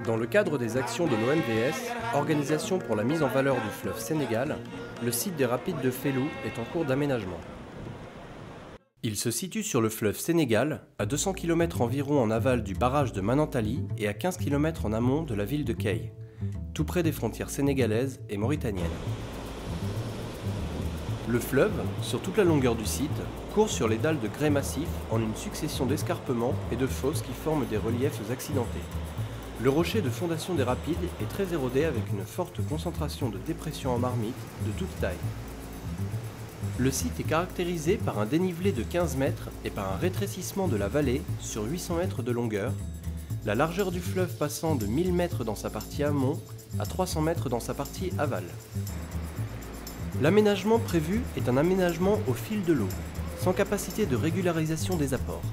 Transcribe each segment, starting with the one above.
Dans le cadre des actions de l'OMVS, Organisation pour la mise en valeur du fleuve Sénégal, le site des rapides de Fellou est en cours d'aménagement. Il se situe sur le fleuve Sénégal, à 200 km environ en aval du barrage de Manantali et à 15 km en amont de la ville de Kay, tout près des frontières sénégalaises et mauritaniennes. Le fleuve, sur toute la longueur du site, court sur les dalles de grès massif en une succession d'escarpements et de fosses qui forment des reliefs accidentés. Le rocher de fondation des rapides est très érodé avec une forte concentration de dépressions en marmite de toute taille. Le site est caractérisé par un dénivelé de 15 mètres et par un rétrécissement de la vallée sur 800 mètres de longueur, la largeur du fleuve passant de 1000 mètres dans sa partie amont à 300 mètres dans sa partie aval. L'aménagement prévu est un aménagement au fil de l'eau, sans capacité de régularisation des apports.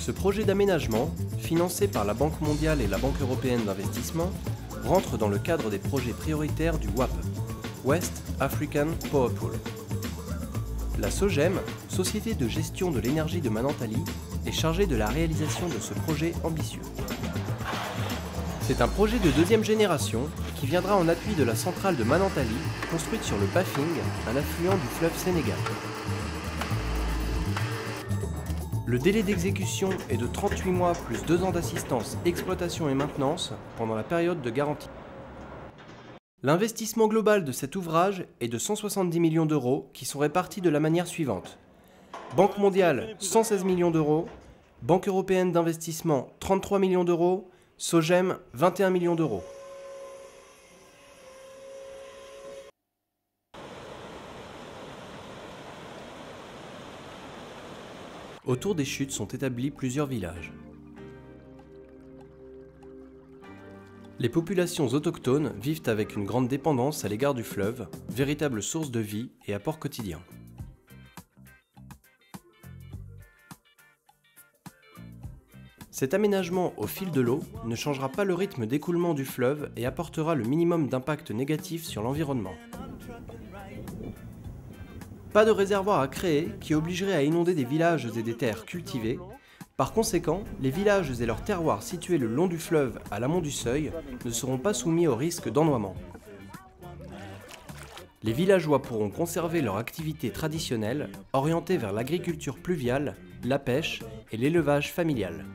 Ce projet d'aménagement, financé par la Banque mondiale et la Banque européenne d'investissement, rentre dans le cadre des projets prioritaires du WAP, West African Power Pool. La SOGEM, Société de gestion de l'énergie de Manantali, est chargée de la réalisation de ce projet ambitieux. C'est un projet de deuxième génération qui viendra en appui de la centrale de Manantali, construite sur le Bafing, un affluent du fleuve Sénégal. Le délai d'exécution est de 38 mois plus 2 ans d'assistance, exploitation et maintenance pendant la période de garantie. L'investissement global de cet ouvrage est de 170 millions d'euros qui sont répartis de la manière suivante. Banque mondiale, 116 millions d'euros, Banque européenne d'investissement, 33 millions d'euros, SOGEM, 21 millions d'euros. Autour des chutes sont établis plusieurs villages. Les populations autochtones vivent avec une grande dépendance à l'égard du fleuve, véritable source de vie et apport quotidien. Cet aménagement au fil de l'eau ne changera pas le rythme d'écoulement du fleuve et apportera le minimum d'impact négatif sur l'environnement. Pas de réservoir à créer qui obligerait à inonder des villages et des terres cultivées. Par conséquent, les villages et leurs terroirs situés le long du fleuve à l'amont du seuil ne seront pas soumis au risque d'ennoiement. Les villageois pourront conserver leur activité traditionnelle, orientée vers l'agriculture pluviale, la pêche et l'élevage familial.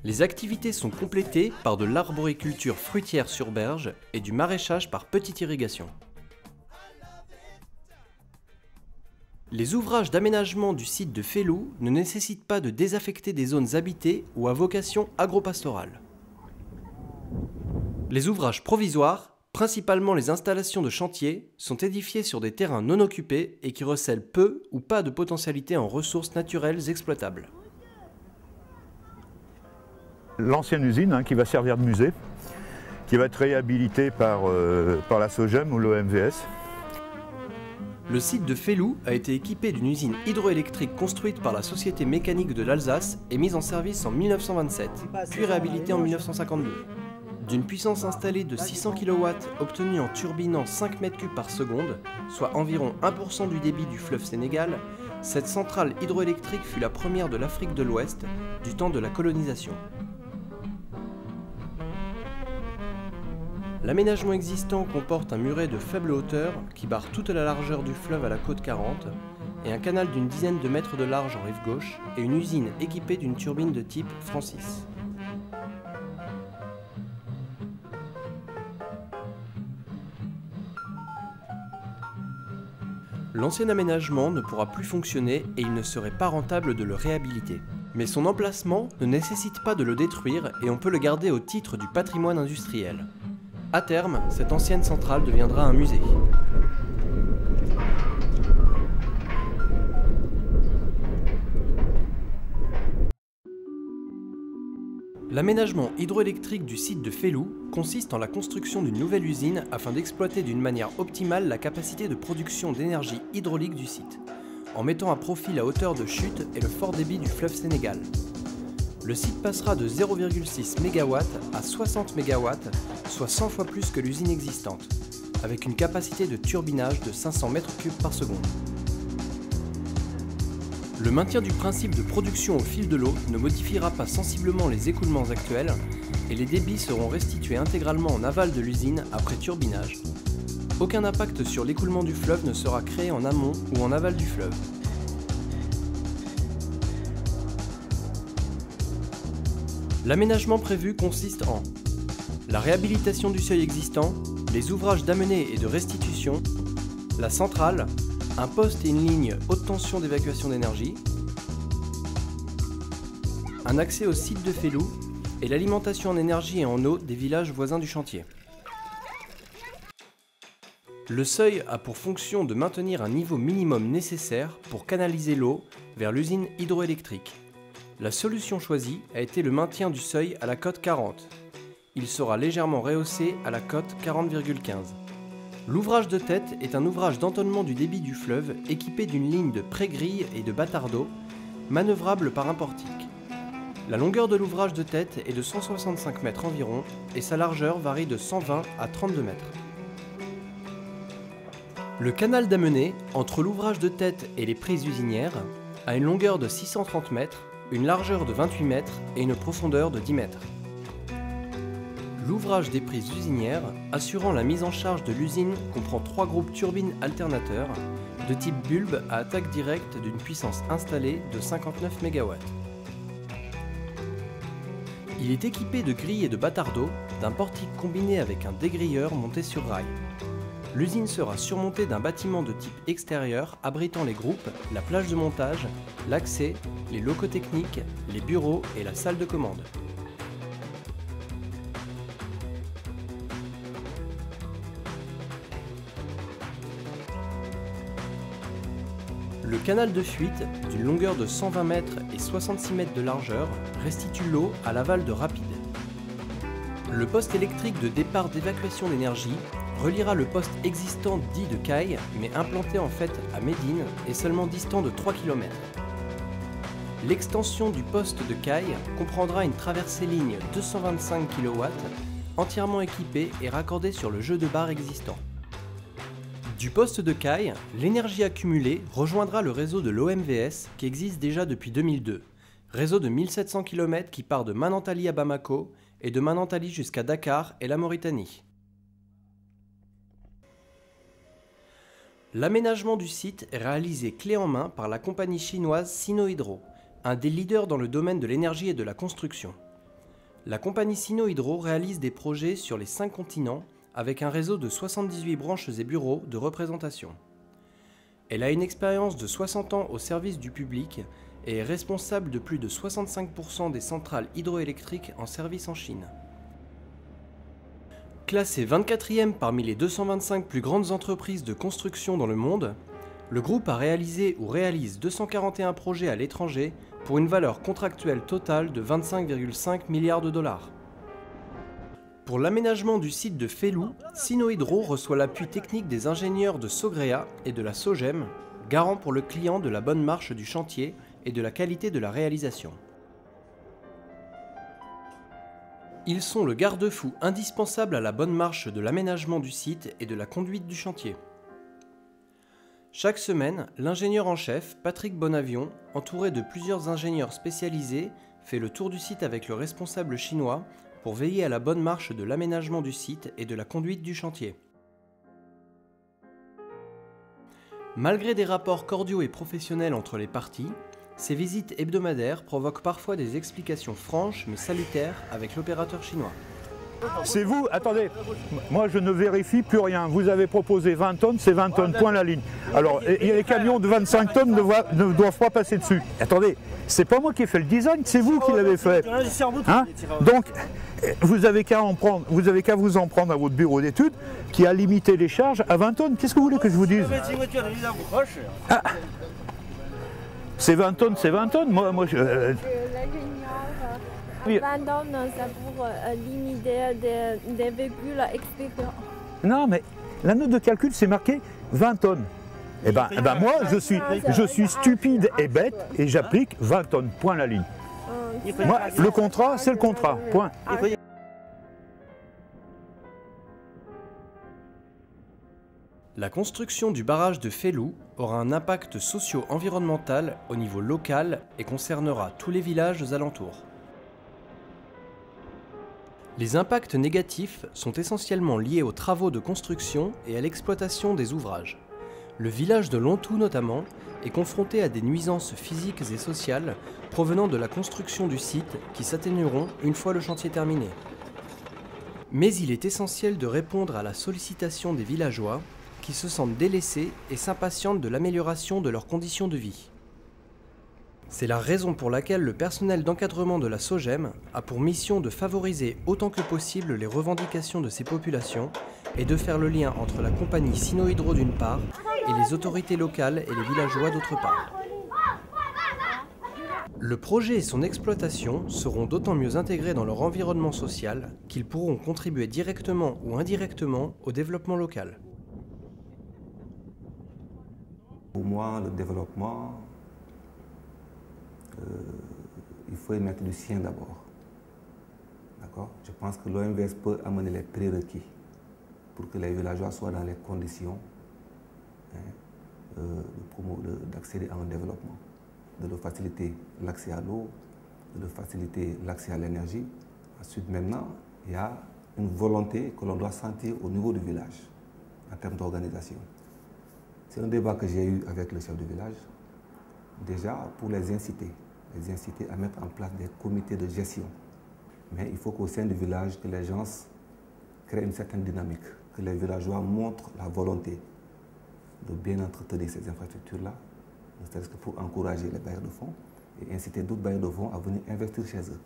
Les activités sont complétées par de l'arboriculture fruitière sur berge et du maraîchage par petite irrigation. Les ouvrages d'aménagement du site de Fellou ne nécessitent pas de désaffecter des zones habitées ou à vocation agropastorale. Les ouvrages provisoires, principalement les installations de chantier, sont édifiés sur des terrains non occupés et qui recèlent peu ou pas de potentialité en ressources naturelles exploitables. L'ancienne usine qui va servir de musée, qui va être réhabilitée par la SOGEM ou l'OMVS. Le site de Fellou a été équipé d'une usine hydroélectrique construite par la Société mécanique de l'Alsace et mise en service en 1927, puis réhabilitée en 1952. D'une puissance installée de 600 kW obtenue en turbinant 5 m3 par seconde, soit environ 1% du débit du fleuve Sénégal, cette centrale hydroélectrique fut la première de l'Afrique de l'Ouest du temps de la colonisation. L'aménagement existant comporte un muret de faible hauteur qui barre toute la largeur du fleuve à la côte 40 et un canal d'une dizaine de mètres de large en rive gauche et une usine équipée d'une turbine de type Francis. L'ancien aménagement ne pourra plus fonctionner et il ne serait pas rentable de le réhabiliter. Mais son emplacement ne nécessite pas de le détruire et on peut le garder au titre du patrimoine industriel. À terme, cette ancienne centrale deviendra un musée. L'aménagement hydroélectrique du site de Fellou consiste en la construction d'une nouvelle usine afin d'exploiter d'une manière optimale la capacité de production d'énergie hydraulique du site. en mettant à profit la hauteur de chute et le fort débit du fleuve Sénégal. Le site passera de 0,6 MW à 60 MW, soit 100 fois plus que l'usine existante, avec une capacité de turbinage de 500 m3 par seconde. Le maintien du principe de production au fil de l'eau ne modifiera pas sensiblement les écoulements actuels et les débits seront restitués intégralement en aval de l'usine après turbinage. Aucun impact sur l'écoulement du fleuve ne sera créé en amont ou en aval du fleuve. L'aménagement prévu consiste en la réhabilitation du seuil existant, les ouvrages d'amenée et de restitution, la centrale, un poste et une ligne haute tension d'évacuation d'énergie, un accès au site de Fellou et l'alimentation en énergie et en eau des villages voisins du chantier. Le seuil a pour fonction de maintenir un niveau minimum nécessaire pour canaliser l'eau vers l'usine hydroélectrique. La solution choisie a été le maintien du seuil à la cote 40. Il sera légèrement rehaussé à la cote 40,15. L'ouvrage de tête est un ouvrage d'entonnement du débit du fleuve équipé d'une ligne de pré-grille et de bâtard d'eau, manœuvrable par un portique. La longueur de l'ouvrage de tête est de 165 mètres environ et sa largeur varie de 120 à 32 mètres. Le canal d'amenée, entre l'ouvrage de tête et les prises usinières, a une longueur de 630 mètres, une largeur de 28 mètres et une profondeur de 10 mètres. L'ouvrage des prises usinières, assurant la mise en charge de l'usine, comprend 3 groupes turbines alternateurs de type bulbe à attaque directe d'une puissance installée de 59 MW. Il est équipé de grilles et de bâtards d'eau, d'un portique combiné avec un dégrilleur monté sur rail. L'usine sera surmontée d'un bâtiment de type extérieur abritant les groupes, la plage de montage, l'accès, les locaux techniques, les bureaux et la salle de commande. Le canal de fuite, d'une longueur de 120 mètres et 66 mètres de largeur, restitue l'eau à l'aval de Rapide. Le poste électrique de départ d'évacuation d'énergie reliera le poste existant dit de Caille, mais implanté en fait à Médine et seulement distant de 3 km. L'extension du poste de Caille comprendra une traversée ligne 225 kW, entièrement équipée et raccordée sur le jeu de barre existant. Du poste de Caille, l'énergie accumulée rejoindra le réseau de l'OMVS qui existe déjà depuis 2002, réseau de 1700 km qui part de Manantali à Bamako et de Manantali jusqu'à Dakar et la Mauritanie. L'aménagement du site est réalisé clé en main par la compagnie chinoise Sinohydro, un des leaders dans le domaine de l'énergie et de la construction. La compagnie Sinohydro réalise des projets sur les 5 continents avec un réseau de 78 branches et bureaux de représentation. Elle a une expérience de 60 ans au service du public et est responsable de plus de 65% des centrales hydroélectriques en service en Chine. Classé 24e parmi les 225 plus grandes entreprises de construction dans le monde, le groupe a réalisé ou réalise 241 projets à l'étranger pour une valeur contractuelle totale de 25,5 milliards de dollars. Pour l'aménagement du site de Fellou, Sinohydro reçoit l'appui technique des ingénieurs de Sogrea et de la Sogem, garant pour le client de la bonne marche du chantier et de la qualité de la réalisation. Ils sont le garde-fou indispensable à la bonne marche de l'aménagement du site et de la conduite du chantier. Chaque semaine, l'ingénieur en chef, Patrick Bonavion, entouré de plusieurs ingénieurs spécialisés, fait le tour du site avec le responsable chinois pour veiller à la bonne marche de l'aménagement du site et de la conduite du chantier. Malgré des rapports cordiaux et professionnels entre les parties, ces visites hebdomadaires provoquent parfois des explications franches mais salutaires avec l'opérateur chinois. C'est vous, attendez, moi je ne vérifie plus rien. Vous avez proposé 20 tonnes, c'est 20 tonnes, point la ligne. Alors, les camions de 25 tonnes ne doivent pas passer dessus. Attendez, c'est pas moi qui ai fait le design, c'est vous qui l'avez fait. Hein? Donc, vous avez qu'à vous en prendre à votre bureau d'études qui a limité les charges à 20 tonnes. Qu'est-ce que vous voulez que je vous dise? Ah. C'est 20 tonnes, c'est 20 tonnes. Moi je... Oui. 20 tonnes, c'est pour limiter des véhicules extérieurs. Non, mais la note de calcul, c'est marqué 20 tonnes. Eh ben moi, je suis stupide et bête et j'applique 20 tonnes, point la ligne. Moi, le contrat, c'est le contrat, point. La construction du barrage de Fellou aura un impact socio-environnemental au niveau local et concernera tous les villages alentours. Les impacts négatifs sont essentiellement liés aux travaux de construction et à l'exploitation des ouvrages. Le village de Lontou notamment est confronté à des nuisances physiques et sociales provenant de la construction du site qui s'atténueront une fois le chantier terminé. Mais il est essentiel de répondre à la sollicitation des villageois qui se sentent délaissés et s'impatientent de l'amélioration de leurs conditions de vie. C'est la raison pour laquelle le personnel d'encadrement de la SOGEM a pour mission de favoriser autant que possible les revendications de ces populations et de faire le lien entre la compagnie Sino-Hydro d'une part et les autorités locales et les villageois d'autre part. Le projet et son exploitation seront d'autant mieux intégrés dans leur environnement social qu'ils pourront contribuer directement ou indirectement au développement local. Pour moi, le développement, il faut y mettre du sien d'abord. D'accord ? Je pense que l'OMVS peut amener les prérequis pour que les villageois soient dans les conditions d'accéder à un développement, de leur faciliter l'accès à l'eau, de leur faciliter l'accès à l'énergie. Ensuite, maintenant, il y a une volonté que l'on doit sentir au niveau du village, en termes d'organisation. C'est un débat que j'ai eu avec le chef du village, déjà pour les inciter à mettre en place des comités de gestion. Mais il faut qu'au sein du village, que les gens créent une certaine dynamique, que les villageois montrent la volonté de bien entretenir ces infrastructures-là, ne serait-ce que pour encourager les bailleurs de fonds et inciter d'autres bailleurs de fonds à venir investir chez eux.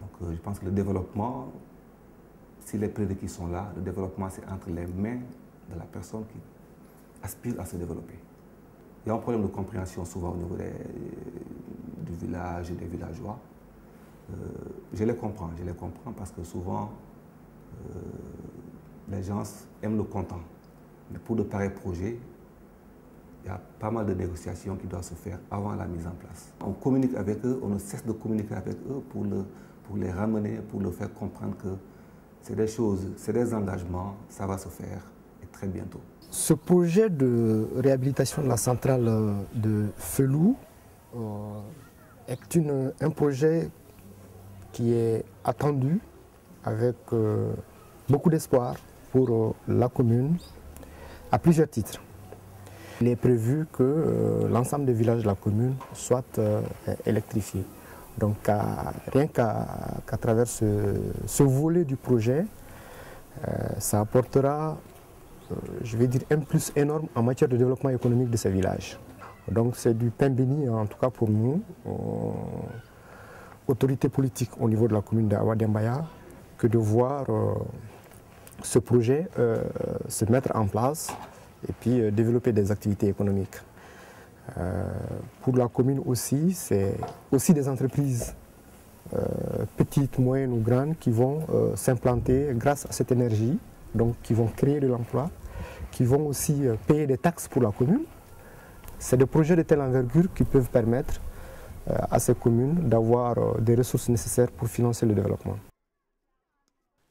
Donc je pense que le développement, si les prérequis sont là, le développement c'est entre les mains de la personne qui aspire à se développer. Il y a un problème de compréhension souvent au niveau du village et des villageois. Je les comprends parce que souvent les gens aiment le content. Mais pour de pareils projets, il y a pas mal de négociations qui doivent se faire avant la mise en place. On communique avec eux, on ne cesse de communiquer avec eux pour les ramener, pour leur faire comprendre que c'est des choses, c'est des engagements, ça va se faire et très bientôt. Ce projet de réhabilitation de la centrale de Fellou est un projet qui est attendu avec beaucoup d'espoir pour la commune à plusieurs titres. Il est prévu que l'ensemble des villages de la commune soient électrifiés. Donc rien qu'à travers ce volet du projet, ça apportera je vais dire un plus énorme en matière de développement économique de ces villages. Donc c'est du pain béni en tout cas pour nous, autorités politiques au niveau de la commune d'Awadembaya, que de voir ce projet se mettre en place et puis développer des activités économiques. Pour la commune aussi, c'est aussi des entreprises petites, moyennes ou grandes qui vont s'implanter grâce à cette énergie, donc qui vont créer de l'emploi, qui vont aussi payer des taxes pour la commune. C'est des projets de telle envergure qui peuvent permettre à ces communes d'avoir des ressources nécessaires pour financer le développement.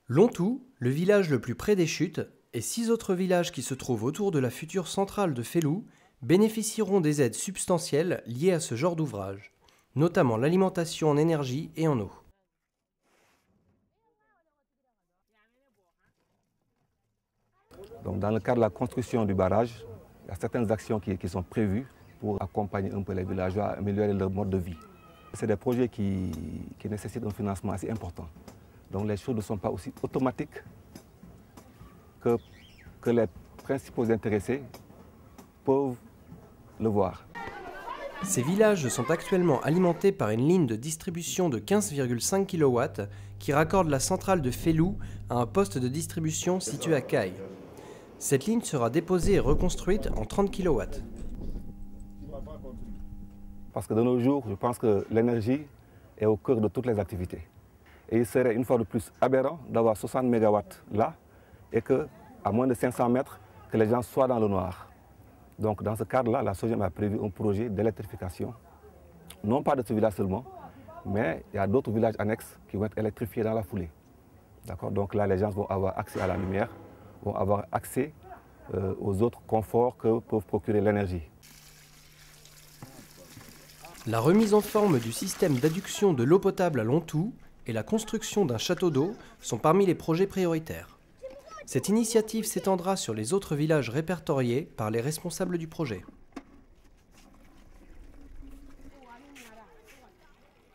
Lontou, le village le plus près des chutes, et 6 autres villages qui se trouvent autour de la future centrale de Fellou bénéficieront des aides substantielles liées à ce genre d'ouvrage, notamment l'alimentation en énergie et en eau. Donc, dans le cadre de la construction du barrage, il y a certaines actions qui sont prévues pour accompagner un peu les villageois à améliorer leur mode de vie. C'est des projets qui nécessitent un financement assez important. Donc les choses ne sont pas aussi automatiques que les principaux intéressés peuvent le voir. Ces villages sont actuellement alimentés par une ligne de distribution de 15,5 kW qui raccorde la centrale de Fellou à un poste de distribution situé à Caille. Cette ligne sera déposée et reconstruite en 30 kW. Parce que de nos jours, je pense que l'énergie est au cœur de toutes les activités. Et il serait une fois de plus aberrant d'avoir 60 MW là et qu'à moins de 500 mètres, que les gens soient dans le noir. Donc dans ce cadre-là, la SOGEM a prévu un projet d'électrification, non pas de ce village seulement, mais il y a d'autres villages annexes qui vont être électrifiés dans la foulée. Donc là, les gens vont avoir accès à la lumière, vont avoir accès aux autres conforts que peuvent procurer l'énergie. La remise en forme du système d'adduction de l'eau potable à Lontou et la construction d'un château d'eau sont parmi les projets prioritaires. Cette initiative s'étendra sur les autres villages répertoriés par les responsables du projet.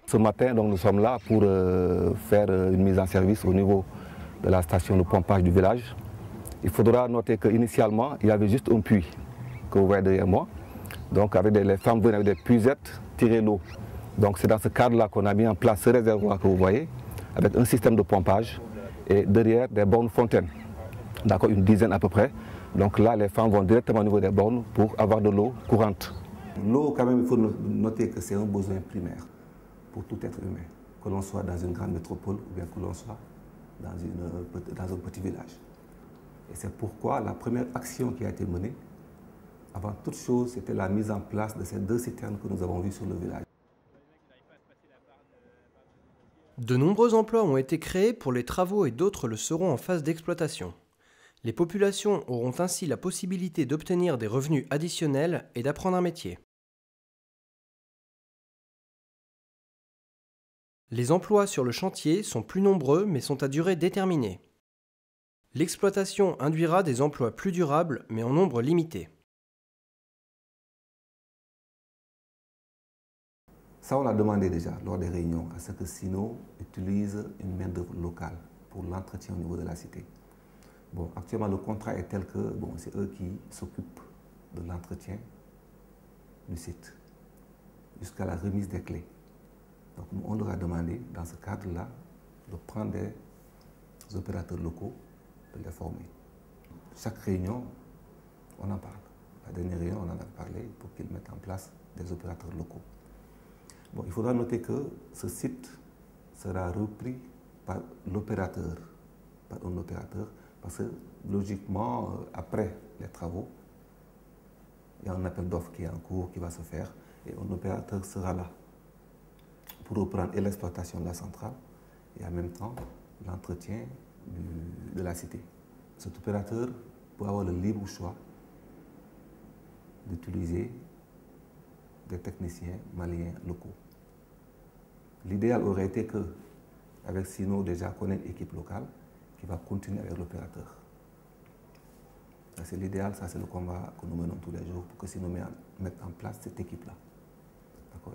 Ce matin, donc, nous sommes là pour faire une mise en service au niveau de la station de pompage du village. Il faudra noter qu'initialement, il y avait juste un puits que vous voyez derrière moi. Donc avec les femmes venaient avec des puisettes tirer l'eau. Donc c'est dans ce cadre-là qu'on a mis en place ce réservoir que vous voyez, avec un système de pompage et derrière des bornes fontaines. D'accord, une dizaine à peu près. Donc là, les femmes vont directement au niveau des bornes pour avoir de l'eau courante. L'eau, quand même, il faut noter que c'est un besoin primaire pour tout être humain, que l'on soit dans une grande métropole ou bien que l'on soit dans un petit village. Et c'est pourquoi la première action qui a été menée, avant toute chose, c'était la mise en place de ces 2 citernes que nous avons vues sur le village. De nombreux emplois ont été créés pour les travaux et d'autres le seront en phase d'exploitation. Les populations auront ainsi la possibilité d'obtenir des revenus additionnels et d'apprendre un métier. Les emplois sur le chantier sont plus nombreux mais sont à durée déterminée. L'exploitation induira des emplois plus durables mais en nombre limité. Ça, on l'a demandé déjà lors des réunions, à ce que Sino utilise une main-d'œuvre locale pour l'entretien au niveau de la cité. Bon, actuellement, le contrat est tel que c'est eux qui s'occupent de l'entretien du site jusqu'à la remise des clés. Donc, on leur a demandé, dans ce cadre-là, de prendre des opérateurs locaux, de les former. Chaque réunion, on en parle. La dernière réunion, on en a parlé pour qu'ils mettent en place des opérateurs locaux. Bon, il faudra noter que ce site sera repris par l'opérateur, par un opérateur, parce que logiquement, après les travaux, il y a un appel d'offres qui est en cours, qui va se faire, et un opérateur sera là pour reprendre l'exploitation de la centrale et en même temps l'entretien de la cité. Cet opérateur peut avoir le libre choix d'utiliser des techniciens maliens locaux. L'idéal aurait été que, avec Sino déjà qu'on ait une équipe locale qui va continuer avec l'opérateur. Ça c'est l'idéal, ça c'est le combat que nous menons tous les jours pour que Sino mette en place cette équipe-là.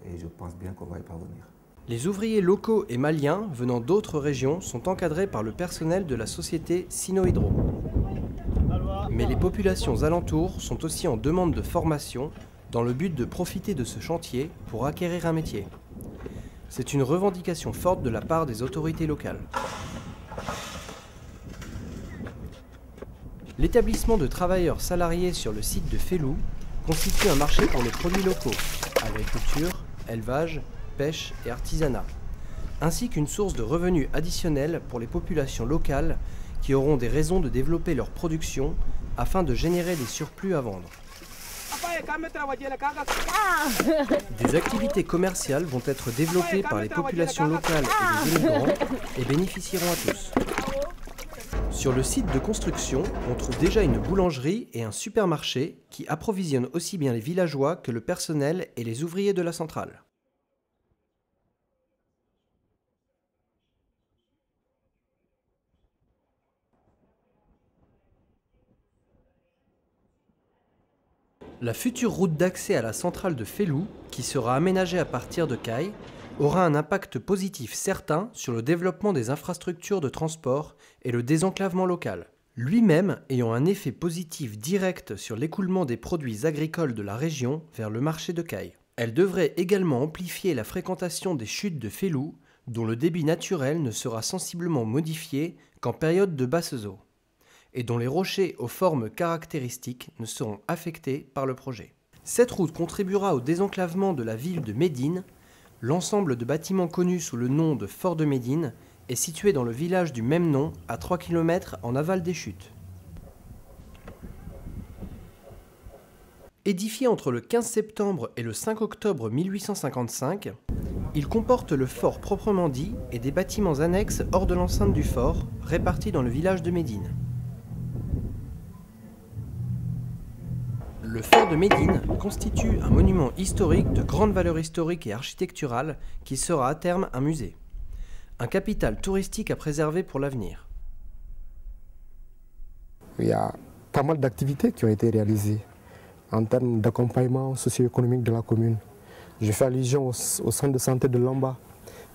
Et je pense bien qu'on va y parvenir. Les ouvriers locaux et maliens venant d'autres régions sont encadrés par le personnel de la société Sino Hydro. Mais les populations alentours sont aussi en demande de formation dans le but de profiter de ce chantier pour acquérir un métier. C'est une revendication forte de la part des autorités locales. L'établissement de travailleurs salariés sur le site de Fellou constitue un marché pour les produits locaux, agriculture, élevage, pêche et artisanat, ainsi qu'une source de revenus additionnels pour les populations locales qui auront des raisons de développer leur production afin de générer des surplus à vendre. Des activités commerciales vont être développées par les populations locales et les immigrants et bénéficieront à tous. Sur le site de construction, on trouve déjà une boulangerie et un supermarché qui approvisionnent aussi bien les villageois que le personnel et les ouvriers de la centrale. La future route d'accès à la centrale de Fellou, qui sera aménagée à partir de Caille, aura un impact positif certain sur le développement des infrastructures de transport et le désenclavement local, lui-même ayant un effet positif direct sur l'écoulement des produits agricoles de la région vers le marché de Caille. Elle devrait également amplifier la fréquentation des chutes de Fellou, dont le débit naturel ne sera sensiblement modifié qu'en période de basses eaux, et dont les rochers aux formes caractéristiques ne seront affectés par le projet. Cette route contribuera au désenclavement de la ville de Médine. L'ensemble de bâtiments connus sous le nom de Fort de Médine est situé dans le village du même nom, à 3 km en aval des chutes. Édifié entre le 15 septembre et le 5 octobre 1855, il comporte le fort proprement dit et des bâtiments annexes hors de l'enceinte du fort, répartis dans le village de Médine. Le fort de Médine constitue un monument historique de grande valeur historique et architecturale qui sera à terme un musée. Un capital touristique à préserver pour l'avenir. Il y a pas mal d'activités qui ont été réalisées en termes d'accompagnement socio-économique de la commune. Je fais allusion au centre de santé de Lamba,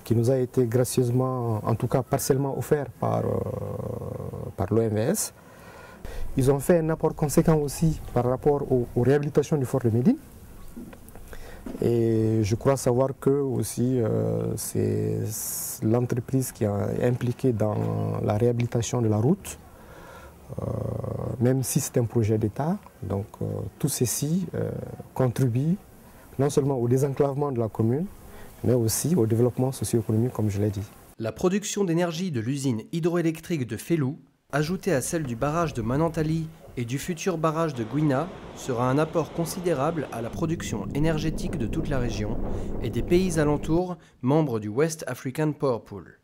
qui nous a été gracieusement, en tout cas partiellement offert par l'OMVS. Ils ont fait un apport conséquent aussi par rapport aux réhabilitations du fort de Médine. Et je crois savoir que aussi c'est l'entreprise qui est impliquée dans la réhabilitation de la route. Même si c'est un projet d'État, donc tout ceci contribue non seulement au désenclavement de la commune, mais aussi au développement socio-économique, comme je l'ai dit. La production d'énergie de l'usine hydroélectrique de Fellou, ajoutée à celle du barrage de Manantali et du futur barrage de Gouina, sera un apport considérable à la production énergétique de toute la région et des pays alentours, membres du West African Power Pool.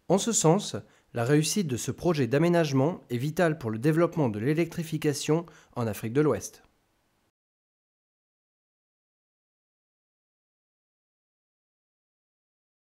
En ce sens, la réussite de ce projet d'aménagement est vitale pour le développement de l'électrification en Afrique de l'Ouest.